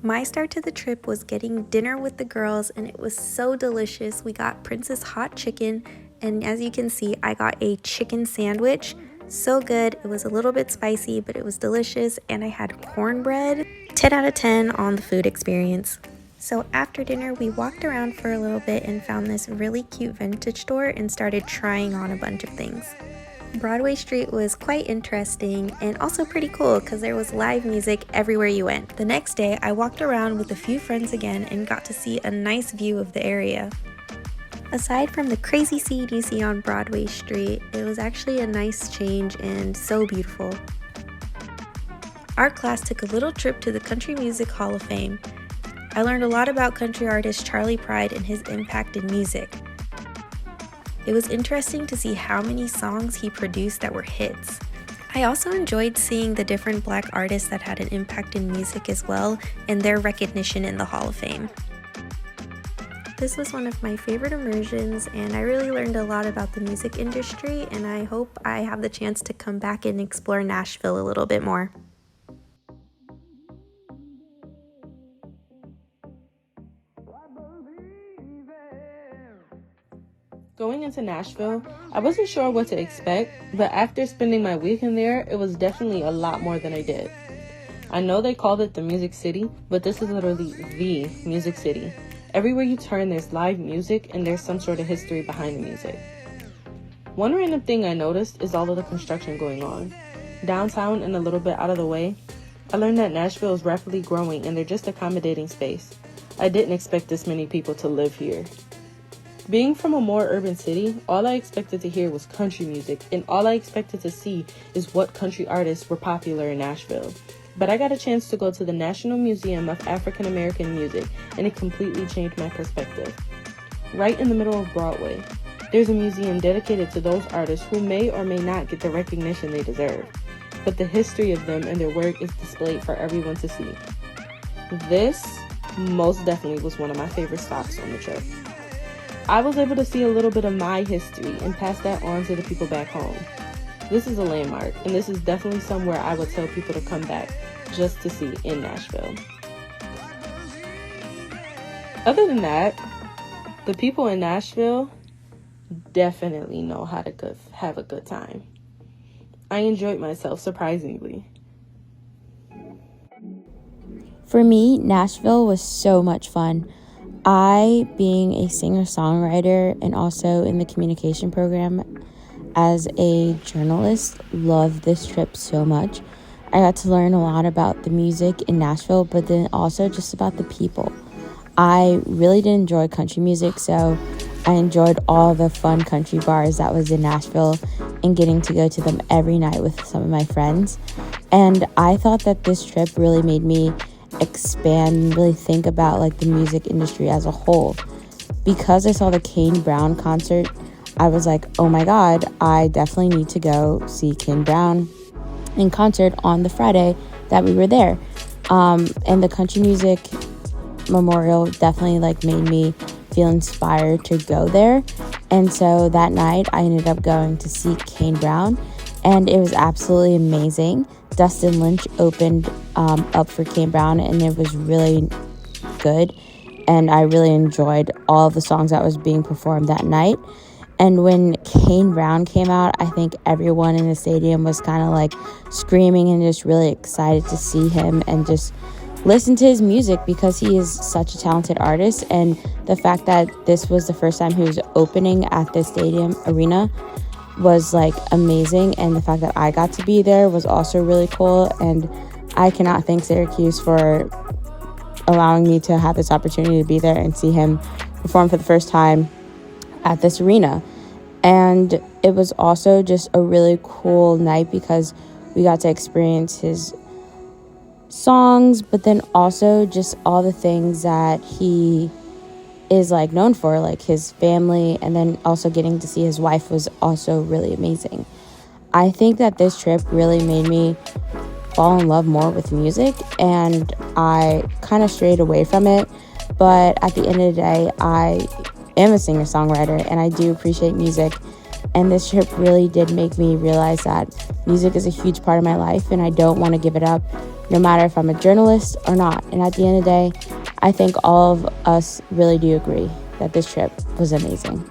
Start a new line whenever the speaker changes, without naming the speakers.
My start to the trip was getting dinner with the girls, and it was so delicious. We got Princess hot chicken, and as you can see, I got a chicken sandwich. So good. It was a little bit spicy, but it was delicious, and I had cornbread. 10 out of 10 on the food experience. So after dinner, we walked around for a little bit and found this really cute vintage store and started trying on a bunch of things. Broadway Street was quite interesting and also pretty cool because there was live music everywhere you went. The next day, I walked around with a few friends again and got to see a nice view of the area. Aside from the crazy scene you see on Broadway Street, it was actually a nice change and so beautiful. Our class took a little trip to the Country Music Hall of Fame. I learned a lot about country artist Charley Pride and his impact in music. It was interesting to see how many songs he produced that were hits. I also enjoyed seeing the different Black artists that had an impact in music as well, and their recognition in the Hall of Fame. This was one of my favorite immersions, and I really learned a lot about the music industry, and I hope I have the chance to come back and explore Nashville a little bit more.
Going into Nashville, I wasn't sure what to expect, but after spending my weekend there, it was definitely a lot more than I did. I know they called it the Music City, but this is literally the Music City. Everywhere you turn, there's live music and there's some sort of history behind the music. One random thing I noticed is all of the construction going on. Downtown and a little bit out of the way, I learned that Nashville is rapidly growing and they're just accommodating space. I didn't expect this many people to live here. Being from a more urban city, all I expected to hear was country music, and all I expected to see is what country artists were popular in Nashville. But I got a chance to go to the National Museum of African American Music, and it completely changed my perspective. Right in the middle of Broadway, there's a museum dedicated to those artists who may or may not get the recognition they deserve, but the history of them and their work is displayed for everyone to see. This most definitely was one of my favorite stops on the trip. I was able to see a little bit of my history and pass that on to the people back home. This is a landmark, and this is definitely somewhere I would tell people to come back just to see in Nashville. Other than that, the people in Nashville definitely know how to have a good time. I enjoyed myself surprisingly.
For me, Nashville was so much fun. I, being a singer-songwriter and also in the communication program as a journalist, loved this trip so much. I got to learn a lot about the music in Nashville, but then also just about the people. I really did enjoy country music, so I enjoyed all the fun country bars that was in Nashville and getting to go to them every night with some of my friends. And I thought that this trip really made me expand and really think about like the music industry as a whole. Because I saw the Kane Brown concert, I was like, oh my god, I definitely need to go see Kane Brown in concert on the Friday that we were there. And the country music memorial definitely like made me feel inspired to go there. And so that night I ended up going to see Kane Brown, and it was absolutely amazing. Dustin Lynch opened up for Kane Brown, and it was really good, and I really enjoyed all of the songs that was being performed that night. And when Kane Brown came out, I think everyone in the stadium was kind of like screaming and just really excited to see him and just listen to his music, because he is such a talented artist. And the fact that this was the first time he was opening at the stadium arena was like amazing, and the fact that I got to be there was also really cool. And I cannot thank Syracuse for allowing me to have this opportunity to be there and see him perform for the first time at this arena. And it was also just a really cool night because we got to experience his songs, but then also just all the things that he is like known for, like his family, and then also getting to see his wife was also really amazing. I think that this trip really made me fall in love more with music, and I kind of strayed away from it, but at the end of the day, I am a singer-songwriter and I do appreciate music, and this trip really did make me realize that music is a huge part of my life and I don't want to give it up no matter if I'm a journalist or not. And at the end of the day, I think all of us really do agree that this trip was amazing.